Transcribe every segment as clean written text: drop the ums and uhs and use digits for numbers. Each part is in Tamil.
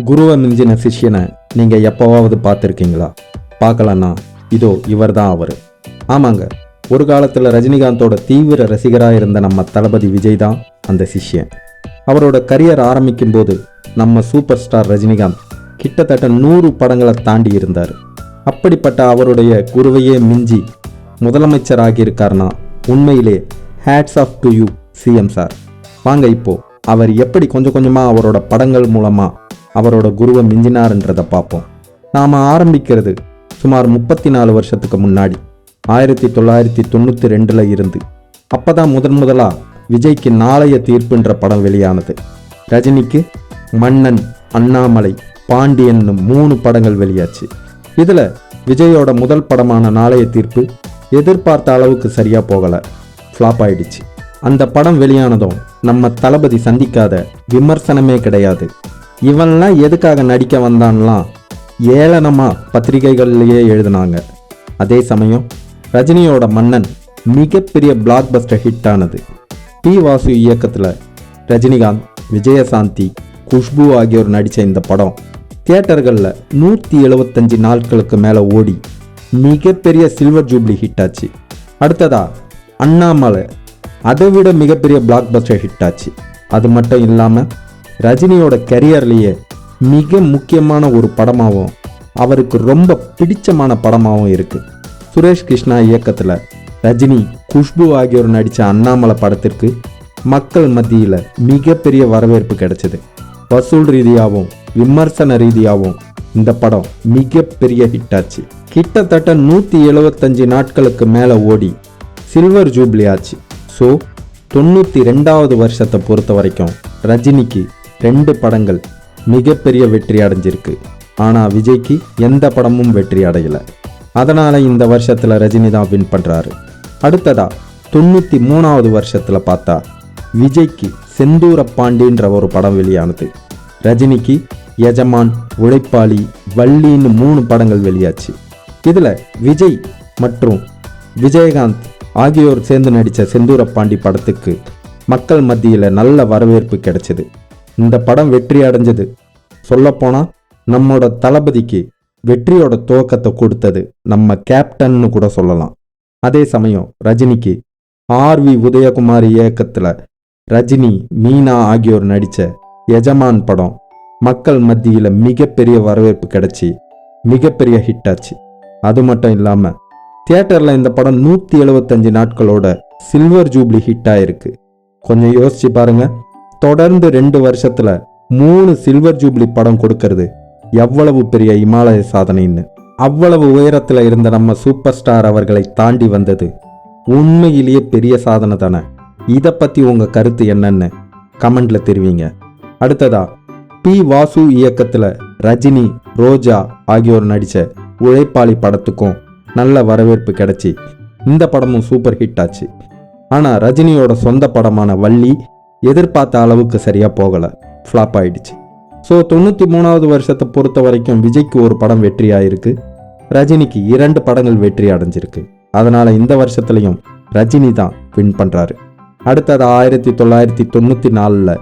குருவை மிஞ்சின சிஷ்யனை நீங்கள் எப்போவாவது பார்த்துருக்கீங்களா? பார்க்கலன்னா இதோ இவர் தான் அவர். ஆமாங்க, ஒரு காலத்தில் ரஜினிகாந்தோட தீவிர ரசிகராக இருந்த நம்ம தளபதி விஜய் தான் அந்த சிஷ்யன். அவரோட கரியர் ஆரம்பிக்கும் போது நம்ம சூப்பர் ஸ்டார் ரஜினிகாந்த் கிட்டத்தட்ட 100 படங்களை தாண்டி இருந்தார். அப்படிப்பட்ட அவருடைய குருவையே மிஞ்சி முதலமைச்சர் ஆகியிருக்காருனா உண்மையிலே hats off to you CM sir. வாங்க இப்போ அவர் எப்படி கொஞ்சம் கொஞ்சமாக அவரோட படங்கள் மூலமாக அவரோட குருவை மிஞ்சினார்ன்றதை பார்ப்போம். நாம் ஆரம்பிக்கிறது சுமார் 34 வருஷத்துக்கு முன்னாடி 1992 இருந்து. அப்போ தான் முதலாக விஜய்க்கு நாளைய தீர்ப்புன்ற படம் வெளியானது. ரஜினிக்கு மன்னன், அண்ணாமலை, பாண்டியன் 3 படங்கள் வெளியாச்சு. இதில் விஜயோட முதல் படமான நாளைய தீர்ப்பு எதிர்பார்த்த அளவுக்கு சரியாக போகலை, ஃப்ளாப் ஆயிடுச்சு. அந்த படம் வெளியானதும் நம்ம தளபதி சந்திக்காத விமர்சனமே கிடையாது. இவன்லாம் எதுக்காக நடிக்க வந்தான்லாம் ஏளனமாக பத்திரிகைகள்லேயே எழுதினாங்க. அதே சமயம் ரஜினியோட மன்னன் மிகப்பெரிய பிளாக் பஸ்டர் ஹிட் ஆனது. பி வாசு இயக்கத்தில் ரஜினிகாந்த், விஜயசாந்தி, குஷ்பு ஆகியோர் நடித்த இந்த படம் தியேட்டர்களில் 175 நாட்களுக்கு மேலே ஓடி மிகப்பெரிய சில்வர் ஜூப்ளி ஹிட் ஆச்சு. அடுத்ததா அண்ணாமலை அதை விட மிகப்பெரிய பிளாக் பஸ்டர் ஹிட் ஆச்சு. அது மட்டும் இல்லாமல் ரஜினியோட கரியர்லேயே மிக முக்கியமான ஒரு படமாகவும் அவருக்கு ரொம்ப பிடிச்சமான படமாகவும் இருக்குது. சுரேஷ் கிருஷ்ணா இயக்கத்தில் ரஜினி, குஷ்பு ஆகியோர் நடித்த அண்ணாமலை படத்திற்கு மக்கள் மத்தியில் மிகப்பெரிய வரவேற்பு கிடைச்சது. வசூல் ரீதியாகவும் விமர்சன ரீதியாகவும் இந்த படம் மிகப்பெரிய ஹிட் ஆச்சு. கிட்டத்தட்ட 175 நாட்களுக்கு மேலே ஓடி சில்வர் ஜூப்ளி ஆச்சு. ஸோ 92வது வருஷத்தை பொறுத்த வரைக்கும் ரஜினிக்கு 2 படங்கள் மிகப்பெரிய வெற்றி அடைஞ்சிருக்கு. ஆனால் விஜய்க்கு எந்த படமும் வெற்றி அடையலை. அதனால் இந்த வருஷத்தில் ரஜினி தான் வின் பண்ணுறாரு. அடுத்ததா 93வது வருஷத்தில் பார்த்தா விஜய்க்கு செந்தூர பாண்டின்ற ஒரு படம் வெளியானது. ரஜினிக்கு எஜமான், உழைப்பாளி, வள்ளின்னு 3 படங்கள் வெளியாச்சு. இதில் விஜய் மற்றும் விஜயகாந்த் ஆகியோர் சேர்ந்து நடித்த செந்தூர பாண்டி படத்துக்கு மக்கள் மத்தியில் நல்ல வரவேற்பு கிடைச்சது. இந்த படம் வெற்றி அடைஞ்சது. சொல்லப்போனால் நம்மளோட தளபதிக்கு வெற்றியோட துவக்கத்தை கொடுத்தது நம்ம கேப்டன்னு கூட சொல்லலாம். அதே சமயம் ரஜினிக்கு ஆர்வி உதயகுமார் இயக்கத்தில் ரஜினி, மீனா ஆகியோர் நடித்த எஜமான் படம் மக்கள் மத்தியில் மிகப்பெரிய வரவேற்பு கிடைச்சி மிகப்பெரிய ஹிட் ஆச்சு. அது மட்டும் இல்லாமல் தியேட்டரில் இந்த படம் 175 நாட்களோட சில்வர் ஜூப்ளி ஹிட் ஆயிருக்கு. கொஞ்சம் யோசிச்சு பாருங்க, தொடர்ந்து 2 வருஷத்தில் 3 சில்வர் ஜூப்ளி படம் கொடுக்கறது எவ்வளவு பெரிய இமாலய சாதனைன்னு. அவ்வளவு உயரத்தில் இருந்த நம்ம சூப்பர் ஸ்டார் அவர்களை தாண்டி வந்தது உண்மையிலேயே பெரிய சாதனை தானே. இதை பற்றி உங்கள் கருத்து என்னன்னு கமெண்ட்ல தெரிவிங்க. அடுத்ததா பி வாசு இயக்கத்தில் ரஜினி, ரோஜா ஆகியோர் நடித்த உழைப்பாளி படத்துக்கும் நல்ல வரவேற்பு கிடைச்சி இந்த படமும் சூப்பர் ஹிட் ஆச்சு. ஆனால் ரஜினியோட சொந்த படமான வள்ளி எதிர்பார்த்த அளவுக்கு சரியாக போகலை, ஃப்ளாப் ஆயிடுச்சு. ஸோ 93வது வருஷத்தை பொறுத்த வரைக்கும் விஜய்க்கு ஒரு படம் வெற்றி ஆயிருக்கு, ரஜினிக்கு 2 படங்கள் வெற்றி அடைஞ்சிருக்கு. அதனால் இந்த வருஷத்துலையும் ரஜினி தான் வின் பண்ணுறாரு. அடுத்தது 1994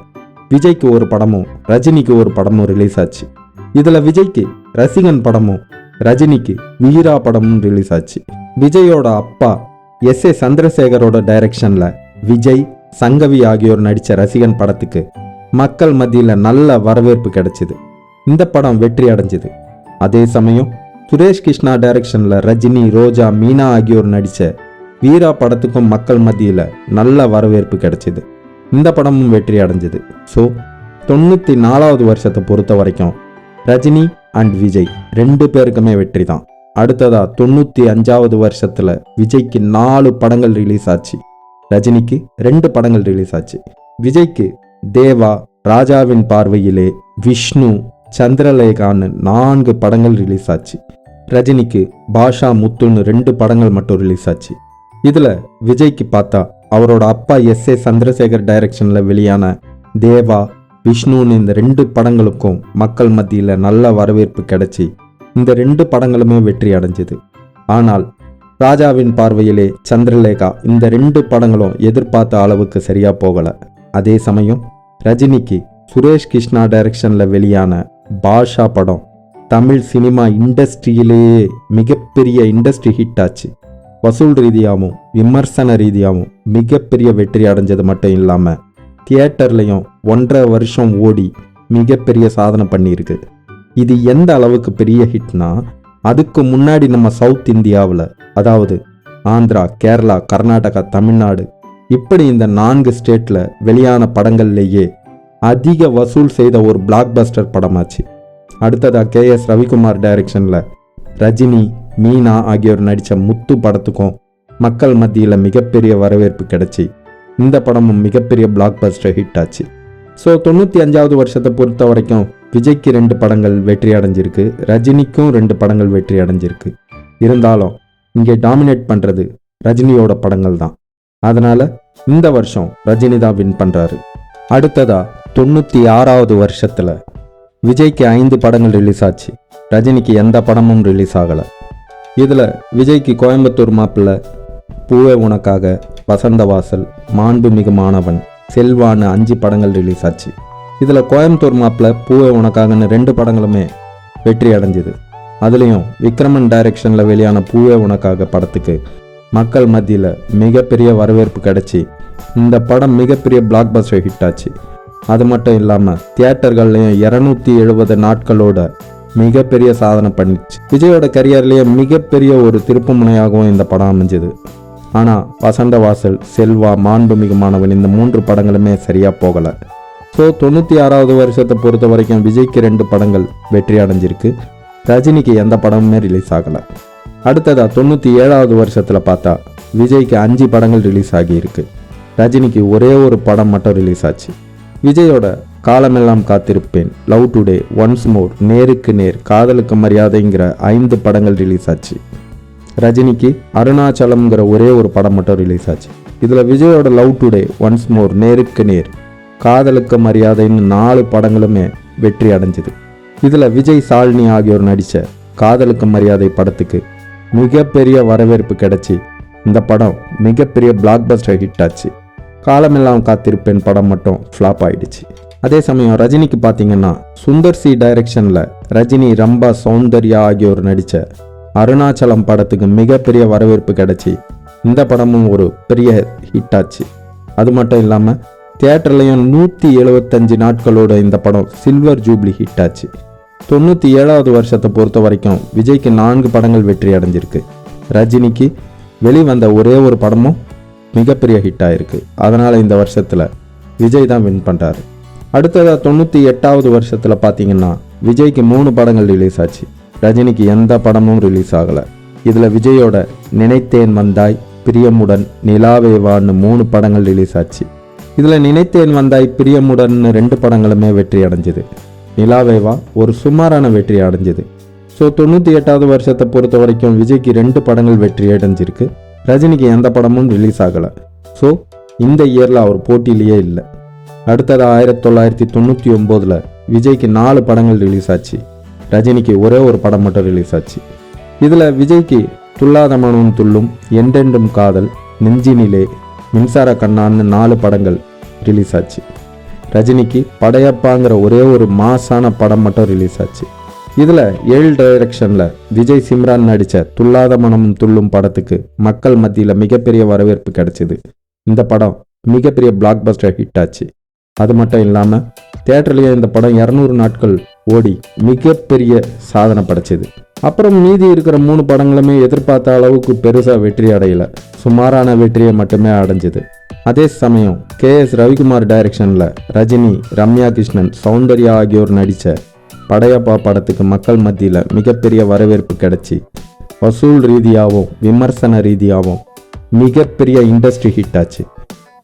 விஜய்க்கு ஒரு படமும் ரஜினிக்கு ஒரு படமும் ரிலீஸ் ஆச்சு. இதில் விஜய்க்கு ரசிகன் படமும் ரஜினிக்கு வீரா படமும் ரிலீஸ் ஆச்சு. விஜயோட அப்பா எஸ்.ஏ. சந்திரசேகரோட டைரக்ஷனில் விஜய், சங்கவி ஆகியோர் நடித்த ரசிகன் படத்துக்கு மக்கள் மத்தியில் நல்ல வரவேற்பு கிடைச்சிது. இந்த படம் வெற்றி அடைஞ்சிது. அதே சமயம் சுரேஷ் கிருஷ்ணா டைரக்ஷனில் ரஜினி, ரோஜா, மீனா ஆகியோர் நடித்த வீரா படத்துக்கும் மக்கள் மத்தியில் நல்ல வரவேற்பு கிடைச்சிது. இந்த படமும் வெற்றி அடைஞ்சிது. ஸோ 94வது வருஷத்தை பொறுத்த வரைக்கும் ரஜினி அண்ட் விஜய் 2 பேருக்குமே வெற்றி தான். அடுத்ததா 95வது வருஷத்தில் விஜய்க்கு 4 படங்கள் ரிலீஸ் ஆச்சு, ரஜினிக்கு 2 படங்கள் ரிலீஸ் ஆச்சு. விஜய்க்கு தேவா, ராஜாவின் பார்வையிலே, விஷ்ணு, சந்திரலேகான்னு 4 படங்கள் ரிலீஸ் ஆச்சு. ரஜினிக்கு பாஷா, முத்துன்னு 2 படங்கள் மட்டும் ரிலீஸ் ஆச்சு. இதில் விஜய்க்கு பார்த்தா அவரோட அப்பா எஸ்.ஏ. சந்திரசேகர் டைரக்ஷனில் வெளியான தேவா, விஷ்ணுன்னு இந்த 2 படங்களுக்கும் மக்கள் மத்தியில் நல்ல வரவேற்பு கிடைச்சி இந்த 2 படங்களுமே வெற்றி அடைஞ்சிது. ஆனால் ராஜாவின் பார்வையிலே, சந்திரலேகா இந்த 2 படங்களும் எதிர்பார்த்த அளவுக்கு சரியாக போகலை. அதே சமயம் ரஜினிக்கு சுரேஷ் கிருஷ்ணா டைரக்ஷனில் வெளியான பாஷா படம் தமிழ் சினிமா இண்டஸ்ட்ரியிலேயே மிகப்பெரிய இண்டஸ்ட்ரி ஹிட் ஆச்சு. வசூல் ரீதியாகவும் விமர்சன ரீதியாகவும் மிகப்பெரிய வெற்றி அடைஞ்சது மட்டும் இல்லாமல் தியேட்டர்லையும் 1.5 வருஷம் ஓடி மிகப்பெரிய சாதனை பண்ணியிருக்கு. இது எந்த அளவுக்கு பெரிய ஹிட்னா, அதுக்கு முன்னாடி நம்ம சவுத் இந்தியாவில், அதாவது ஆந்திரா, கேரளா, கர்நாடகா, தமிழ்நாடு, இப்படி இந்த 4 ஸ்டேட்டில் வெளியான படங்கள்லேயே அதிக வசூல் செய்த ஒரு பிளாக் பஸ்டர் படமாச்சு. அடுத்ததாக KS ரவிக்குமார் டைரக்ஷனில் ரஜினி, மீனா ஆகியோர் நடித்த முத்து படத்துக்கும் மக்கள் மத்தியில் மிகப்பெரிய வரவேற்பு கிடைச்சி இந்த படமும் மிகப்பெரிய பிளாக் பஸ்டர் ஹிட் ஆச்சு. ஸோ 95வது வருஷத்தை பொறுத்த வரைக்கும் விஜய்க்கு 2 படங்கள் வெற்றி அடைஞ்சிருக்கு, ரஜினிக்கும் 2 படங்கள் வெற்றி அடைஞ்சிருக்கு. இருந்தாலும் இங்கே டாமினேட் பண்ணுறது ரஜினியோட படங்கள் தான். அதனால் இந்த வருஷம் ரஜினி தான் வின் பண்ணுறாரு. அடுத்ததா 96வது வருஷத்தில் விஜய்க்கு 5 படங்கள் ரிலீஸ் ஆச்சு, ரஜினிக்கு எந்த படமும் ரிலீஸ் ஆகலை. இதில் விஜய்க்கு கோயம்புத்தூர் மாப்பிள்ளை, பூவே உனக்காக, வசந்தவாசல், மாண்புமிகு மாணவன், செல்வான்னு 5 படங்கள் ரிலீஸ் ஆச்சு. இதில் கோயம்புத்தூர் மாப்பிள்ளை, பூவே உனக்காகன்னு 2 படங்களுமே வெற்றி அடைஞ்சிது. அதுலேயும் விக்ரமன் டைரக்ஷனில் வெளியான பூவே உனக்காக படத்துக்கு மக்கள் மத்தியில் மிகப்பெரிய வரவேற்பு கிடைச்சி இந்த படம் மிகப்பெரிய பிளாக் பஸ்டர் ஹிட் ஆச்சு. அது மட்டும் இல்லாமல் தியேட்டர்கள்லையும் 270 நாட்களோட மிகப்பெரிய சாதனை பண்ணிச்சு. விஜயோட கரியர்லேயே மிகப்பெரிய ஒரு திருப்பு முனையாகவும் இந்த படம் அமைஞ்சது. ஆனால் வசந்தவாசல், செல்வா, மாண்புமிகு மாணவன் இந்த 3 படங்களுமே சரியாக போகலை. ஸோ 96வது வருஷத்தை பொறுத்த வரைக்கும் விஜய்க்கு 2 படங்கள் வெற்றி அடைஞ்சிருக்கு, ரஜினிக்கு எந்த படமுமே ரிலீஸ் ஆகலை. அடுத்ததாக 97வது வருஷத்தில் பார்த்தா விஜய்க்கு 5 படங்கள் ரிலீஸ் ஆகியிருக்கு, ரஜினிக்கு ஒரே ஒரு படம் மட்டும் ரிலீஸ் ஆச்சு. விஜயோட காலமெல்லாம் காத்திருப்பேன், லவ் டுடே, ஒன்ஸ் மோர், நேருக்கு நேர், காதலுக்கு மரியாதைங்கிற 5 படங்கள் ரிலீஸ் ஆச்சு. ரஜினிக்கு அருணாச்சலம்ங்கிற ஒரே ஒரு படம் மட்டும் ரிலீஸ் ஆச்சு. இதில் விஜயோட லவ் டுடே, ஒன்ஸ் மோர், நேருக்கு நேர், காதலுக்கு மரியாதைன்னு 4 படங்களுமே வெற்றி அடைஞ்சிது. இதில் விஜய், சாலினி ஆகியோர் நடித்த காதலுக்கு மரியாதை படத்துக்கு மிகப்பெரிய வரவேற்பு கிடைச்சி இந்த படம் மிகப்பெரிய பிளாக் பஸ்டர் ஹிட் ஆச்சு. காலமெல்லாம் காத்திருப்பேன் படம் மட்டும் ஃப்ளாப் ஆயிடுச்சு. அதே சமயம் ரஜினிக்கு பார்த்தீங்கன்னா சுந்தர் சி டைரக்ஷனில் ரஜினி, ரம்பா, சௌந்தர்யா ஆகியோர் நடித்த அருணாச்சலம் படத்துக்கு மிகப்பெரிய வரவேற்பு கிடைச்சி இந்த படமும் ஒரு பெரிய ஹிட் ஆச்சு. அது மட்டும் இல்லாமல் தியேட்டர்லையும் 175 நாட்களோட இந்த படம் சில்வர் ஜூப்ளி ஹிட் ஆச்சு. 97வது வருஷத்தை பொறுத்த வரைக்கும் விஜய்க்கு 4 படங்கள் வெற்றி அடைஞ்சிருக்கு, ரஜினிக்கு வெளிவந்த ஒரே ஒரு படமும் மிகப்பெரிய ஹிட் ஆயிருக்கு. அதனால் இந்த வருஷத்தில் விஜய் தான் வின் பண்ணுறாரு. அடுத்ததாக 98வது வருஷத்தில் பார்த்தீங்கன்னா விஜய்க்கு 3 படங்கள் ரிலீஸ் ஆச்சு, ரஜினிக்கு எந்த படமும் ரிலீஸ் ஆகலை. இதில் விஜயோட நினைத்தேன் வந்தாய், பிரியமுடன், நிலாவேவான்னு 3 படங்கள் ரிலீஸ் ஆச்சு. இதில் நினைத்தேன் வந்தாய், பிரியமுடன் 2 படங்களுமே வெற்றி அடைஞ்சிது, நிலாவேவா ஒரு சுமாரான வெற்றி அடைஞ்சிது. ஸோ 98வது வருஷத்தை பொறுத்த வரைக்கும் விஜய்க்கு 2 படங்கள் வெற்றி அடைஞ்சிருக்கு, ரஜினிக்கு எந்த படமும் ரிலீஸ் ஆகலை. ஸோ இந்த இயரில் அவர் போட்டியிலேயே இல்லை. அடுத்தது 1999 விஜய்க்கு 4 படங்கள் ரிலீஸ் ஆச்சு, ரஜினிக்கு ஒரே ஒரு படம் மட்டும் ரிலீஸ் ஆச்சு. இதில் விஜய்க்கு துல்லாத மனமும் துள்ளும், என்றென்றும் காதல், நெஞ்சினிலே, மின்சார கண்ணான்னு 4 படங்கள் ரிலீஸ் ஆச்சு. ரஜினிக்கு படையப்பாங்கிற ஒரே ஒரு மாசான படம் மட்டும் ரிலீஸ் ஆச்சு. இதில் 7 டைரக்ஷனில் விஜய், சிம்ரான் நடித்த துல்லாத மனமும் துள்ளும் படத்துக்கு மக்கள் மத்தியில் மிகப்பெரிய வரவேற்பு கிடைச்சிது. இந்த படம் மிகப்பெரிய பிளாக் பஸ்டர் ஹிட் ஆச்சு. அது மட்டும் இல்லாமல் தியேட்டர்லேயே இந்த படம் 200 நாட்கள் ஓடி மிகப்பெரிய சாதனை படைச்சிது. அப்புறம் மீதி இருக்கிற 3 படங்களுமே எதிர்பார்த்த அளவுக்கு பெருசாக வெற்றி அடையலை, சுமாரான வெற்றியை மட்டுமே அடைஞ்சிது. அதே சமயம் KS ரவிக்குமார் டைரக்ஷனில் ரஜினி, ரம்யா கிருஷ்ணன், சௌந்தர்யா ஆகியோர் நடித்த படையப்பா படத்துக்கு மக்கள் மத்தியில் மிகப்பெரிய வரவேற்பு கிடைச்சி வசூல் ரீதியாகவும் விமர்சன ரீதியாகவும் மிகப்பெரிய இண்டஸ்ட்ரி ஹிட் ஆச்சு.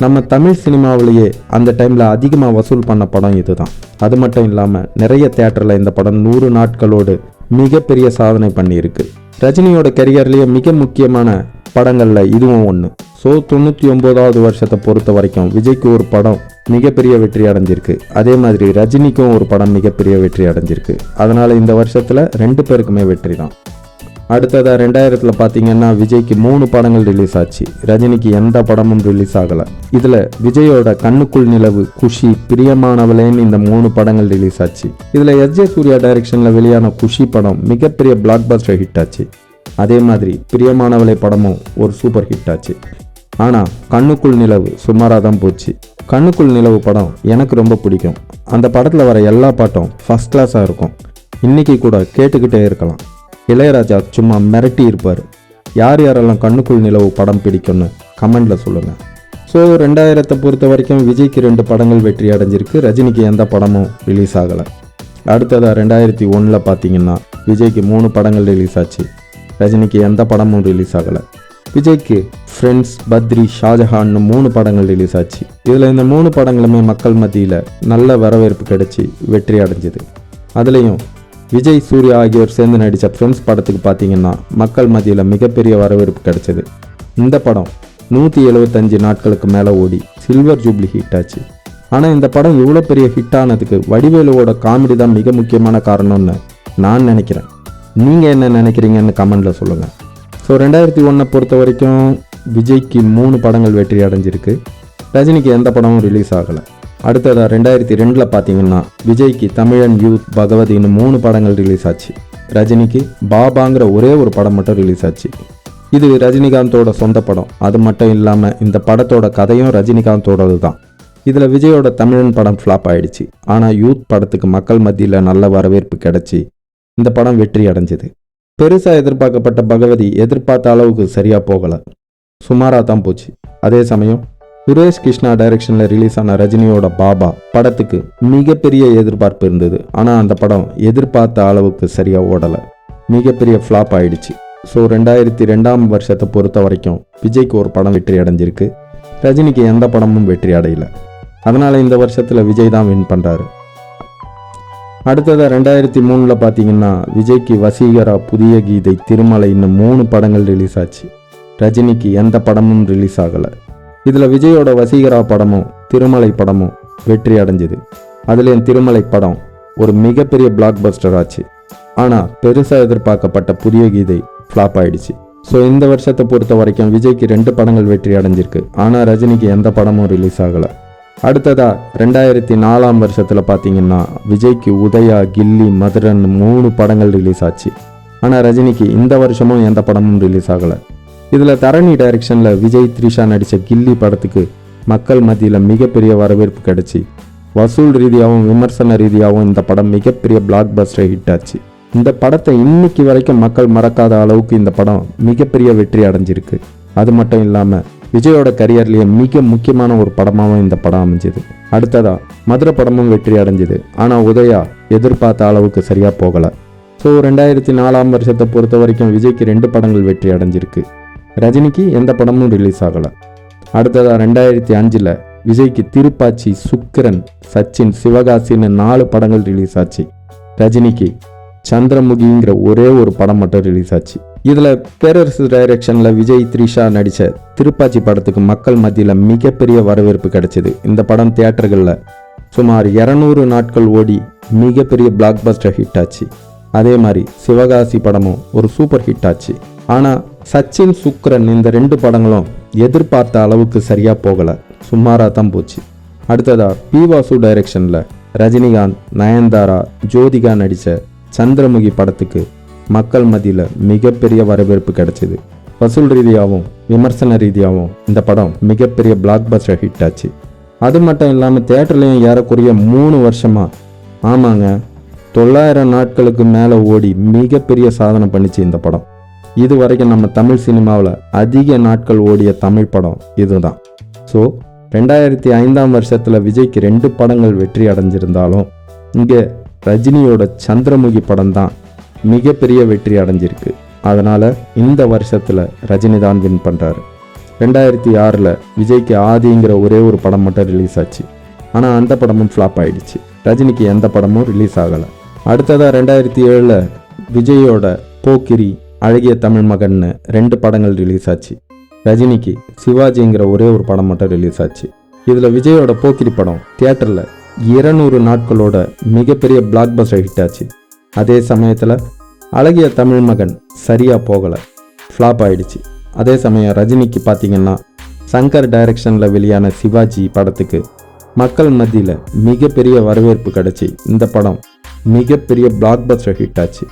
நம்ம தமிழ் சினிமாவிலேயே அந்த டைமில் அதிகமாக வசூல் பண்ண படம் இதுதான். அது மட்டும் இல்லாமல் நிறைய தியேட்டரில் இந்த படம் 100 நாட்களோடு மிகப்பெரிய சாதனை பண்ணியிருக்கு. ரஜினியோட கரியர்லேயே மிக முக்கியமான படங்களில் இதுவும் ஒன்று. ஸோ 99வது வருஷத்தை பொறுத்த வரைக்கும் விஜய்க்கு ஒரு படம் மிகப்பெரிய வெற்றி அடைஞ்சிருக்கு, அதே மாதிரி ரஜினிக்கும் ஒரு படம் மிகப்பெரிய வெற்றி அடைஞ்சிருக்கு. அதனால் இந்த வருஷத்தில் 2 பேருக்குமே வெற்றி தான். அடுத்ததாக 2000 பார்த்தீங்கன்னா விஜய்க்கு 3 படங்கள் ரிலீஸ் ஆச்சு. ரஜினிக்கு எந்த படமும் ரிலீஸ் ஆகலை. இதில் விஜயோட கண்ணுக்குள் நிலவு, குஷி, பிரியமானவளேன்னு இந்த 3 படங்கள் ரிலீஸ் ஆச்சு. இதில் எஸ்.ஜே. சூர்யா டைரக்ஷனில் வெளியான குஷி படம் மிகப்பெரிய பிளாக் பஸ்டர் ஹிட் ஆச்சு. அதே மாதிரி பிரியமானவளே படமும் ஒரு சூப்பர் ஹிட் ஆச்சு. ஆனால் கண்ணுக்குள் நிலவு சுமாராக தான் போச்சு. கண்ணுக்குள் நிலவு படம் எனக்கு ரொம்ப பிடிக்கும். அந்த படத்தில் வர எல்லா பாட்டும் ஃபஸ்ட் கிளாஸாக இருக்கும். இன்றைக்கி கூட கேட்டுக்கிட்டே இருக்கலாம். இளையராஜா சும்மா மிரட்டி இருப்பார். யார் யாரெல்லாம் கண்ணுக்குள் நிலவு படம் பிடிக்கும்னு கமெண்டில் சொல்லுங்கள். ஸோ 2000 பொறுத்த வரைக்கும் விஜய்க்கு 2 படங்கள் வெற்றி அடைஞ்சிருக்கு. ரஜினிக்கு எந்த படமும் ரிலீஸ் ஆகலை. அடுத்ததாக 2001 பார்த்தீங்கன்னா விஜய்க்கு 3 படங்கள் ரிலீஸ் ஆச்சு. ரஜினிக்கு எந்த படமும் ரிலீஸ் ஆகலை. விஜய்க்கு ஃப்ரெண்ட்ஸ், பத்ரி, ஷாஜஹான்னு 3 படங்கள் ரிலீஸ் ஆச்சு. இதில் இந்த 3 படங்களுமே மக்கள் மத்தியில் நல்ல வரவேற்பு கிடைச்சி வெற்றி அடைஞ்சிது. அதுலேயும் விஜய், சூர்யா ஆகியோர் சேர்ந்து நடித்த ஃப்ரெண்ட்ஸ் படத்துக்கு பார்த்தீங்கன்னா மக்கள் மத்தியில் மிகப்பெரிய வரவேற்பு கிடைச்சது. இந்த படம் 175 நாட்களுக்கு மேலே ஓடி சில்வர் ஜூப்ளி ஹிட் ஆச்சு. ஆனால் இந்த படம் இவ்வளோ பெரிய ஹிட் ஆனதுக்கு வடிவேலுவோட காமெடி தான் மிக முக்கியமான காரணம்னு நான் நினைக்கிறேன். நீங்கள் என்ன நினைக்கிறீங்கன்னு கமெண்டில் சொல்லுங்கள். ஸோ 2001 பொறுத்த வரைக்கும் விஜய்க்கு 3 படங்கள் வெற்றி அடைஞ்சிருக்கு. ரஜினிக்கு எந்த படமும் ரிலீஸ் ஆகலை. அடுத்ததாக 2002 பார்த்தீங்கன்னா விஜய்க்கு தமிழன், யூத், பகவதின்னு 3 படங்கள் ரிலீஸ் ஆச்சு. ரஜினிக்கு பாபாங்கிற ஒரே ஒரு படம் மட்டும் ரிலீஸ் ஆச்சு. இது ரஜினிகாந்தோட சொந்த படம். அது மட்டும் இல்லாமல் இந்த படத்தோட கதையும் ரஜினிகாந்தோடது தான். இதில் விஜயோட தமிழன் படம் ஃப்ளாப் ஆயிடுச்சு. ஆனால் யூத் படத்துக்கு மக்கள் மத்தியில் நல்ல வரவேற்பு கிடைச்சி இந்த படம் வெற்றி அடைஞ்சிது. பெருசாக எதிர்பார்க்கப்பட்ட பகவதி எதிர்பார்த்த அளவுக்கு சரியாக போகலை, சுமாராக தான் போச்சு. அதே சமயம் சுரேஷ் கிருஷ்ணா டைரக்ஷனில் ரிலீஸ் ஆன ரஜினியோட பாபா படத்துக்கு மிகப்பெரிய எதிர்பார்ப்பு இருந்தது. ஆனால் அந்த படம் எதிர்பார்த்த அளவுக்கு சரியாக ஓடலை, மிகப்பெரிய ஃப்ளாப் ஆயிடுச்சு. ஸோ 2002 வருஷத்தை பொறுத்த வரைக்கும் விஜய்க்கு ஒரு படம் வெற்றி அடைஞ்சிருக்கு. ரஜினிக்கு எந்த படமும் வெற்றி அடையலை. அதனால் இந்த வருஷத்தில் விஜய் தான் வின் பண்ணுறாரு. அடுத்ததாக 2003 பார்த்தீங்கன்னா விஜய்க்கு வசீகரா, புதிய கீதை, திருமலை இன்னும் 3 படங்கள் ரிலீஸ் ஆச்சு. ரஜினிக்கு எந்த படமும் ரிலீஸ் ஆகலை. இதில் விஜயோட வசீகரா படமும் திருமலை படமும் வெற்றி அடைஞ்சிது. அதுலேயும் திருமலை படம் ஒரு மிகப்பெரிய பிளாக் பஸ்டர் ஆச்சு. ஆனால் பெருசாக எதிர்பார்க்கப்பட்ட புதிய கீதை ஃப்ளாப் ஆயிடுச்சு. ஸோ இந்த வருஷத்தை பொறுத்த வரைக்கும் விஜய்க்கு 2 படங்கள் வெற்றி அடைஞ்சிருக்கு. ஆனால் ரஜினிக்கு எந்த படமும் ரிலீஸ் ஆகலை. அடுத்ததாக 2004 வருஷத்தில் பார்த்தீங்கன்னா விஜய்க்கு உதயா, கில்லி, மதுரன் 3 படங்கள் ரிலீஸ் ஆச்சு. ஆனால் ரஜினிக்கு இந்த வருஷமும் எந்த படமும் ரிலீஸ் ஆகலை. இதில் தரணி டைரக்ஷனில் விஜய், த்ரிஷா நடித்த கில்லி படத்துக்கு மக்கள் மத்தியில் மிகப்பெரிய வரவேற்பு கிடைச்சி வசூல் ரீதியாகவும் விமர்சன ரீதியாகவும் இந்த படம் மிகப்பெரிய பிளாக் பஸ்டர் ஹிட் ஆச்சு. இந்த படத்தை இன்னைக்கு வரைக்கும் மக்கள் மறக்காத அளவுக்கு இந்த படம் மிகப்பெரிய வெற்றி அடைஞ்சிருக்கு. அது மட்டும் இல்லாமல் விஜயோட கரியர்லேயே மிக முக்கியமான ஒரு படமாகவும் இந்த படம் அமைஞ்சுது. அடுத்ததாக மதுரை படமும் வெற்றி அடைஞ்சிது. ஆனால் உதயா எதிர்பார்த்த அளவுக்கு சரியாக போகலை. ஸோ 2004 வருஷத்தை பொறுத்த வரைக்கும் விஜய்க்கு 2 படங்கள் வெற்றி அடைஞ்சிருக்கு. ரஜினிக்கு எந்த படமும் ரிலீஸ் ஆகலை. அடுத்ததாக 2005 விஜய்க்கு திருப்பாச்சி, சுக்கிரன், சச்சின், சிவகாசின்னு 4 படங்கள் ரிலீஸ் ஆச்சு. ரஜினிக்கு சந்திரமுகிங்கிற ஒரே ஒரு படம் மட்டும் ரிலீஸ் ஆச்சு. இதில் பேரரசு டைரக்ஷனில் விஜய், த்ரிஷா நடித்த திருப்பாச்சி படத்துக்கு மக்கள் மத்தியில் மிகப்பெரிய வரவேற்பு கிடைச்சிது. இந்த படம் தியேட்டர்களில் சுமார் 200 நாட்கள் ஓடி மிகப்பெரிய பிளாக் பஸ்டர் ஹிட் ஆச்சு. அதே மாதிரி சிவகாசி படமும் ஒரு சூப்பர் ஹிட் ஆச்சு. ஆனால் சச்சின், சுக்கிரன் இந்த 2 படங்களும் எதிர்பார்த்த அளவுக்கு சரியாக போகலை, சுமாராக தான் போச்சு. அடுத்ததாக பி. வாசு டைரக்ஷனில் ரஜினிகாந்த், நயன்தாரா, ஜோதிகா நடித்த சந்திரமுகி படத்துக்கு மக்கள் மத்தியில் மிகப்பெரிய வரவேற்பு கிடைச்சிது. வசூல் ரீதியாகவும் விமர்சன ரீதியாகவும் இந்த படம் மிகப்பெரிய பிளாக் பஸ்டர் ஹிட் ஆச்சு. அது மட்டும் இல்லாமல் தியேட்டர்லேயும் ஏறக்குறைய 3 வருஷமாக, ஆமாங்க, 900 நாட்களுக்கு மேலே ஓடி மிகப்பெரிய சாதனை பண்ணிச்சு இந்த படம். இது வரைக்கும் நம்ம தமிழ் சினிமாவில் அதிக நாட்கள் ஓடிய தமிழ் படம் இதுதான். ஸோ 2005 வருஷத்தில் விஜய்க்கு 2 படங்கள் வெற்றி அடைஞ்சிருந்தாலும் இங்கே ரஜினியோட சந்திரமுகி படம் தான் மிகப்பெரிய வெற்றி அடைஞ்சிருக்கு. அதனால் இந்த வருஷத்தில் ரஜினி தான் வின் பண்ணுறாரு. 2006 விஜய்க்கு ஆதிங்கிற ஒரே ஒரு படம் மட்டும் ரிலீஸ் ஆச்சு. ஆனால் அந்த படமும் ஃப்ளாப் ஆயிடுச்சு. ரஜினிக்கு எந்த படமும் ரிலீஸ் ஆகலை. அடுத்ததாக 2007 விஜயோட போக்கிரி, அழகிய தமிழ் மகன்னு 2 படங்கள் ரிலீஸ் ஆச்சு. ரஜினிக்கு சிவாஜிங்கிற ஒரே ஒரு படம் மட்டும் ரிலீஸ் ஆச்சு. இதில் விஜயோட போக்கிரி படம் தியேட்டரில் 200 நாட்களோட மிகப்பெரிய பிளாக் பஸ்டர் ஹிட் ஆச்சு. அதே சமயத்தில் அழகிய தமிழ் மகன் சரியாக போகலை, ஃப்ளாப் ஆயிடுச்சு. அதே சமயம் ரஜினிக்கு பார்த்தீங்கன்னா சங்கர் டைரக்ஷனில் வெளியான சிவாஜி படத்துக்கு மக்கள் மத்தியில் மிகப்பெரிய வரவேற்பு கிடச்சி இந்த படம் மிகப்பெரிய பிளாக் பஸ்டர் ஹிட் ஆச்சு.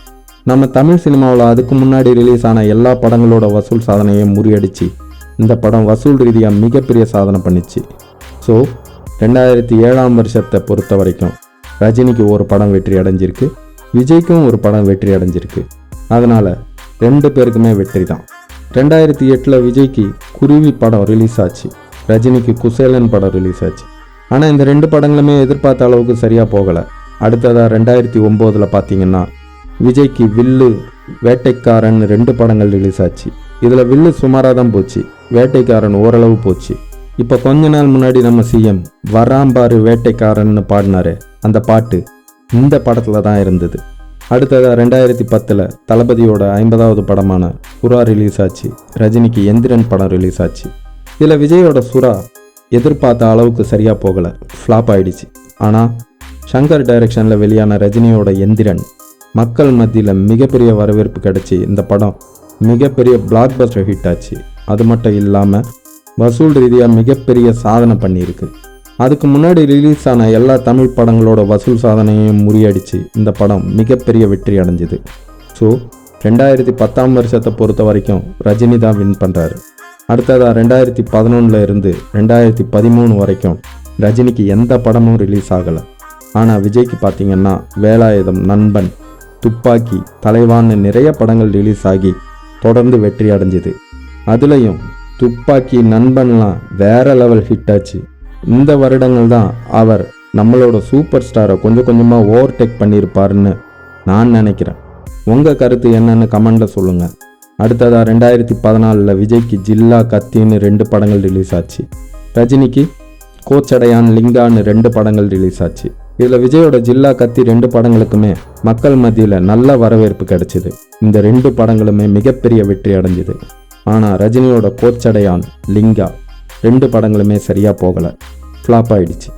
நம்ம தமிழ் சினிமாவில் அதுக்கு முன்னாடி ரிலீஸ் ஆன எல்லா படங்களோட வசூல் சாதனையும் முறியடிச்சு இந்த படம் வசூல் ரீதியாக மிகப்பெரிய சாதனை பண்ணிச்சு. ஸோ 2007 வருஷத்தை பொறுத்த வரைக்கும் ரஜினிக்கு ஒரு படம் வெற்றி அடைஞ்சிருக்கு, விஜய்க்கும் ஒரு படம் வெற்றி அடைஞ்சிருக்கு. அதனால் 2 பேருக்குமே வெற்றி தான். 2008 விஜய்க்கு குருவி படம் ரிலீஸ் ஆச்சு, ரஜினிக்கு குசேலன் படம் ரிலீஸ் ஆச்சு. ஆனால் இந்த 2 படங்களுமே எதிர்பார்த்த அளவுக்கு சரியாக போகலை. அடுத்ததாக 2009 பார்த்தீங்கன்னா விஜய்க்கு வில்லு, வேட்டைக்காரன் 2 படங்கள் ரிலீஸ் ஆச்சு. இதில் வில்லு சுமாராக தான் போச்சு, வேட்டைக்காரன் ஓரளவு போச்சு. இப்போ கொஞ்ச நாள் முன்னாடி நம்ம சிஎம் வராம்பாரு வேட்டைக்காரன்னு பாடினாரு, அந்த பாட்டு இந்த படத்தில் தான் இருந்தது. அடுத்ததாக 2010 தளபதியோட 50வது படமான சுறா ரிலீஸ் ஆச்சு, ரஜினிக்கு எந்திரன் படம் ரிலீஸ் ஆச்சு. இதில் விஜயோட சுறா எதிர்பார்த்த அளவுக்கு சரியாக போகலை, ஃப்ளாப் ஆயிடுச்சு. ஆனால் சங்கர் டைரக்ஷனில் வெளியான ரஜினியோட எந்திரன் மக்கள் மத்தியில் மிகப்பெரிய வரவேற்பு கிடச்சி இந்த படம் மிகப்பெரிய பிளாக் பஸ்டர் ஹிட் ஆச்சு. அது மட்டும் இல்லாமல் வசூல் ரீதியாக மிகப்பெரிய சாதனை பண்ணியிருக்கு. அதுக்கு முன்னாடி ரிலீஸ் ஆன எல்லா தமிழ் படங்களோட வசூல் சாதனையும் முறியடிச்சு இந்த படம் மிகப்பெரிய வெற்றி அடைஞ்சிது. ஸோ 2010 வருஷத்தை பொறுத்த வரைக்கும் ரஜினி தான் வின் பண்ணுறாரு. அடுத்ததாக 2011 இருந்து 2013 வரைக்கும் ரஜினிக்கு எந்த படமும் ரிலீஸ் ஆகலை. ஆனால் விஜய்க்கு பார்த்தீங்கன்னா வேலாயுதம், நண்பன், துப்பாக்கி, தலைவான்னு நிறைய படங்கள் ரிலீஸ் ஆகி தொடர்ந்து வெற்றி அடைஞ்சிது. அதுலேயும் துப்பாக்கி, நண்பன்லாம் வேற லெவல் ஹிட் ஆச்சு. இந்த வருடங்கள் தான் அவர் நம்மளோட சூப்பர் ஸ்டாரை கொஞ்சம் கொஞ்சமாக ஓவர்டேக் பண்ணியிருப்பாருன்னு நான் நினைக்கிறேன். உங்கள் கருத்து என்னன்னு கமெண்டில் சொல்லுங்கள். அடுத்ததாக 2014 விஜய்க்கு ஜில்லா, கத்தின்னு 2 படங்கள் ரிலீஸ் ஆச்சு. ரஜினிக்கு கோச்சடையான், லிங்கான்னு 2 படங்கள் ரிலீஸ் ஆச்சு. இதில் விஜயோட ஜில்லா, கத்தி 2 படங்களுக்குமே மக்கள் மத்தியில் நல்ல வரவேற்பு கிடைச்சிது. இந்த 2 படங்களுமே மிகப்பெரிய வெற்றி அடைஞ்சிது. ஆனால் ரஜினியோட கோச்சடையான், லிங்கா 2 படங்களுமே சரியாக போகலை, ஃப்ளாப் ஆயிடுச்சு.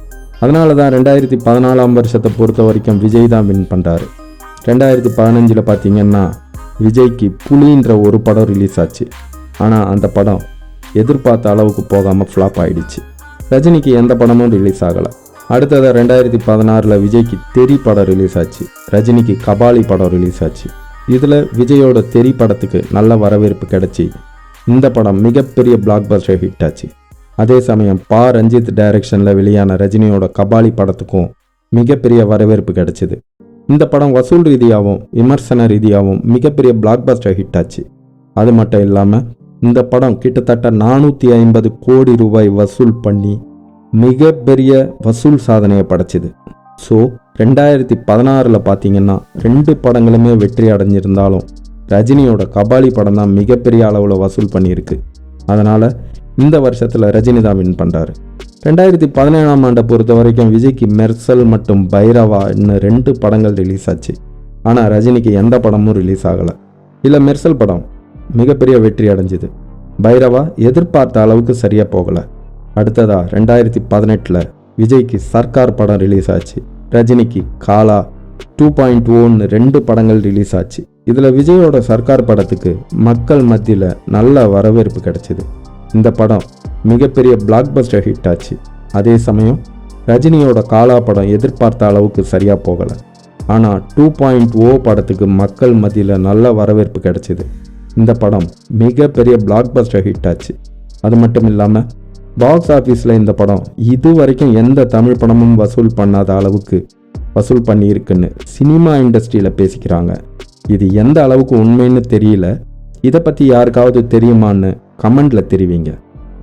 அதனால தான் 2014 வருஷத்தை பொறுத்த வரைக்கும் விஜய் தான் வின் பண்ணுறாரு. 2015 பார்த்தீங்கன்னா விஜய்க்கு புலின்ற ஒரு படம் ரிலீஸ் ஆச்சு. ஆனால் அந்த படம் எதிர்பார்த்த அளவுக்கு போகாமல் ஃப்ளாப் ஆயிடுச்சு. ரஜினிக்கு எந்த படமும் ரிலீஸ் ஆகலை. அடுத்ததாக 2016 விஜய்க்கு தெறி படம் ரிலீஸ் ஆச்சு, ரஜினிக்கு கபாலி படம் ரிலீஸ் ஆச்சு. இதில் விஜயோட தெறி படத்துக்கு நல்ல வரவேற்பு கிடைச்சி இந்த படம் மிகப்பெரிய பிளாக் பஸ்டர் ஹிட் ஆச்சு. அதே சமயம் ரஞ்சித் டைரக்ஷனில் வெளியான ரஜினியோட கபாலி படத்துக்கும் மிகப்பெரிய வரவேற்பு கிடைச்சிது. இந்த படம் வசூல் ரீதியாகவும் விமர்சன ரீதியாகவும் மிகப்பெரிய பிளாக் பஸ்டர் ஹிட் ஆச்சு. அது மட்டும் இல்லாமல் இந்த படம் கிட்டத்தட்ட 450 கோடி ரூபாய் வசூல் பண்ணி மிகப்பெரிய வசூல் சாதனையை படைச்சிது. ஸோ 2016 பார்த்தீங்கன்னா 2 படங்களுமே வெற்றி அடைஞ்சிருந்தாலும் ரஜினியோட கபாலி படம் தான் மிகப்பெரிய அளவில் வசூல் பண்ணியிருக்கு. அதனால் இந்த வருஷத்தில் ரஜினி தான் வின் பண்ணுறாரு. 2017 ஆண்டை பொறுத்த வரைக்கும் விஜய்க்கு மெர்சல் மற்றும் பைரவா இன்னும் 2 படங்கள் ரிலீஸ் ஆச்சு. ஆனால் ரஜினிக்கு எந்த படமும் ரிலீஸ் ஆகலை. இல்லை, மெர்சல் படம் மிகப்பெரிய வெற்றி அடைஞ்சிது, பைரவா எதிர்பார்த்த அளவுக்கு சரியாக போகலை. அடுத்ததாக 2018 விஜய்க்கு சர்க்கார் படம் ரிலீஸ் ஆச்சு, ரஜினிக்கு காலா 2.0ன்னு 2 படங்கள் ரிலீஸ் ஆச்சு. இதில் விஜயோட சர்க்கார் படத்துக்கு மக்கள் மத்தியில் நல்ல வரவேற்பு கிடைச்சிது. இந்த படம் மிகப்பெரிய பிளாக் பஸ்டர் ஹிட் ஆச்சு. அதே சமயம் ரஜினியோட காலா படம் எதிர்பார்த்த அளவுக்கு சரியாக போகலை. ஆனால் 2.0 படத்துக்கு மக்கள் மத்தியில் நல்ல வரவேற்பு கிடைச்சிது. இந்த படம் மிகப்பெரிய பிளாக் பஸ்டர் ஹிட் ஆச்சு. அது மட்டும் இல்லாமல் பாக்ஸ் ஆஃபீஸில் இந்த படம் இது வரைக்கும் எந்த தமிழ் படமும் வசூல் பண்ணாத அளவுக்கு வசூல் பண்ணியிருக்குன்னு சினிமா இண்டஸ்ட்ரியில் பேசிக்கிறாங்க. இது எந்த அளவுக்கு உண்மைன்னு தெரியல. இதை பற்றி யாருக்காவது தெரியுமான்னு கமெண்டில் தெரிவிங்க.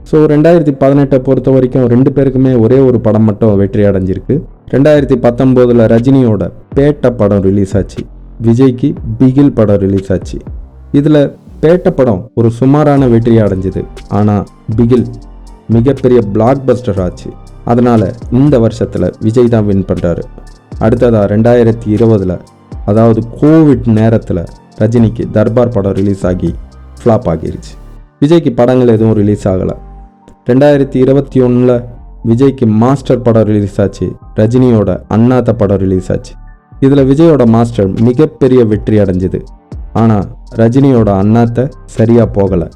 ஸோ 2018 பொறுத்த வரைக்கும் 2 பேருக்குமே ஒரே ஒரு படம் மட்டும் வெற்றி அடைஞ்சிருக்கு. 2019 ரஜினியோட பேட்ட படம் ரிலீஸ் ஆச்சு, விஜய்க்கு பிகில் படம் ரிலீஸ் ஆச்சு. இதில் பேட்ட படம் ஒரு சுமாரான வெற்றியை அடைஞ்சிது. ஆனால் பிகில் மிகப்பெரிய பிளாக் பஸ்டர் ஆச்சு. அதனால் இந்த வருஷத்தில் விஜய் தான் வின் பண்ணுறாரு. அடுத்ததாக 2020 அதாவது கோவிட் நேரத்தில் ரஜினிக்கு தர்பார் படம் ரிலீஸ் ஆகி ஃப்ளாப் ஆகிருச்சு. விஜய்க்கு படங்கள் எதுவும் ரிலீஸ் ஆகலை. 2021 விஜய்க்கு மாஸ்டர் படம் ரிலீஸ் ஆச்சு, ரஜினியோட அண்ணாத்த படம் ரிலீஸ் ஆச்சு. இதில் விஜயோட மாஸ்டர் மிகப்பெரிய வெற்றி அடைஞ்சிது. ஆனால் ரஜினியோட அண்ணாத்தை சரியாக போகலை,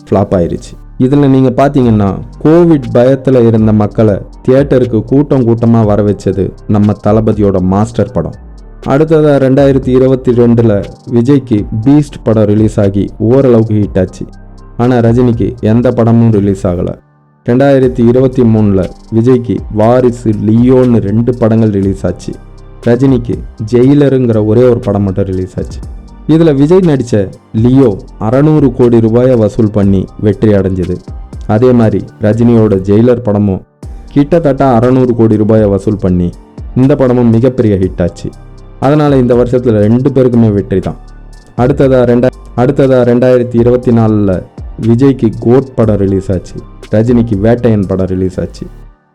ஃப்ளாப் ஆயிருச்சு. இதில் நீங்கள் பார்த்தீங்கன்னா கோவிட் பயத்தில் இருந்த மக்களை தியேட்டருக்கு கூட்டம் கூட்டமாக வர வச்சது நம்ம தளபதியோட மாஸ்டர் படம். அடுத்ததாக 2022 விஜய்க்கு பீஸ்ட் படம் ரிலீஸ் ஆகி ஓரளவுக்கு ஹிட் ஆச்சு. ஆனால் ரஜினிக்கு எந்த படமும் ரிலீஸ் ஆகலை. 2023 விஜய்க்கு வாரிசு, லியோன்னு 2 படங்கள் ரிலீஸ் ஆச்சு. ரஜினிக்கு ஜெயிலருங்கிற ஒரே ஒரு படம் மட்டும் ரிலீஸ் ஆச்சு. இதில் விஜய் நடித்த லியோ 600 கோடி ரூபாயை வசூல் பண்ணி வெற்றி அடைஞ்சது. அதே மாதிரி ரஜினியோட ஜெயிலர் படமும் கிட்டத்தட்ட 600 கோடி ரூபாயை வசூல் பண்ணி இந்த படமும் மிகப்பெரிய ஹிட் ஆச்சு. அதனால் இந்த வருஷத்தில் 2 பேருக்குமே வெற்றி தான். அடுத்ததாக 2024 விஜய்க்கு கோட் படம் ரிலீஸ் ஆச்சு. ரஜினிக்கு வேட்டையன் படம் ரிலீஸ் ஆச்சு.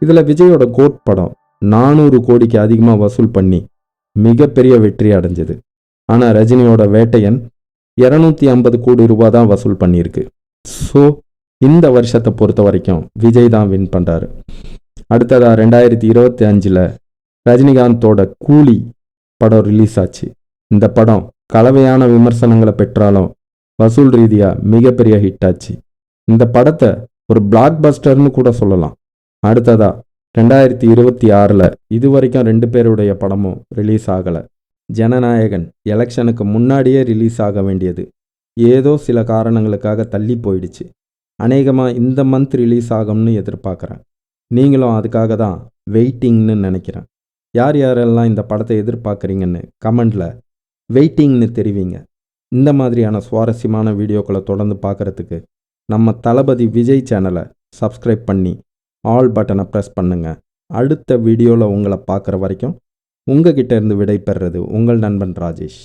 இதில் விஜயோட கோட் படம் 400 கோடிக்கு அதிகமாக வசூல் பண்ணி மிகப்பெரிய வெற்றி அடைஞ்சது. ஆனால் ரஜினியோட வேட்டையன் 250 கோடி ரூபாய் தான் வசூல் பண்ணியிருக்கு. ஸோ இந்த வருஷத்தை பொறுத்த வரைக்கும் விஜய் தான் வின் பண்ணுறாரு. அடுத்ததாக 2025 ரஜினிகாந்தோட கூலி படம் ரிலீஸ் ஆச்சு. இந்த படம் கலவையான விமர்சனங்களை பெற்றாலும் வசூல் ரீதியாக மிகப்பெரிய ஹிட் ஆச்சு. இந்த படத்தை ஒரு பிளாக் பஸ்டர்னு கூட சொல்லலாம். அடுத்ததா 2026 இது வரைக்கும் 2 பேருடைய படமும் ரிலீஸ் ஆகலை. ஜனநாயகன் எலெக்ஷனுக்கு முன்னாடியே ரிலீஸ் ஆக வேண்டியது ஏதோ சில காரணங்களுக்காக தள்ளி போயிடுச்சு. அநேகமாக இந்த மந்த் ரிலீஸ் ஆகும்னு எதிர்பார்க்குறேன். நீங்களும் அதுக்காக தான் வெயிட்டிங்னு நினைக்கிறேன். யார் யாரெல்லாம் இந்த படத்தை எதிர்பார்க்குறீங்கன்னு கமெண்டில் வெயிட்டிங்னு தெரிவிங்க. இந்த மாதிரியான சுவாரஸ்யமான வீடியோக்களை தொடர்ந்து பார்க்குறதுக்கு நம்ம தளபதி விஜய் சேனலை சப்ஸ்கிரைப் பண்ணி ஆல் பட்டனை ப்ரெஸ் பண்ணுங்கள். அடுத்த வீடியோவில் உங்களை பார்க்குற வரைக்கும் உங்ககிட்ட இருந்து விடை பெறுறது உங்கள் நண்பன் ராஜேஷ்.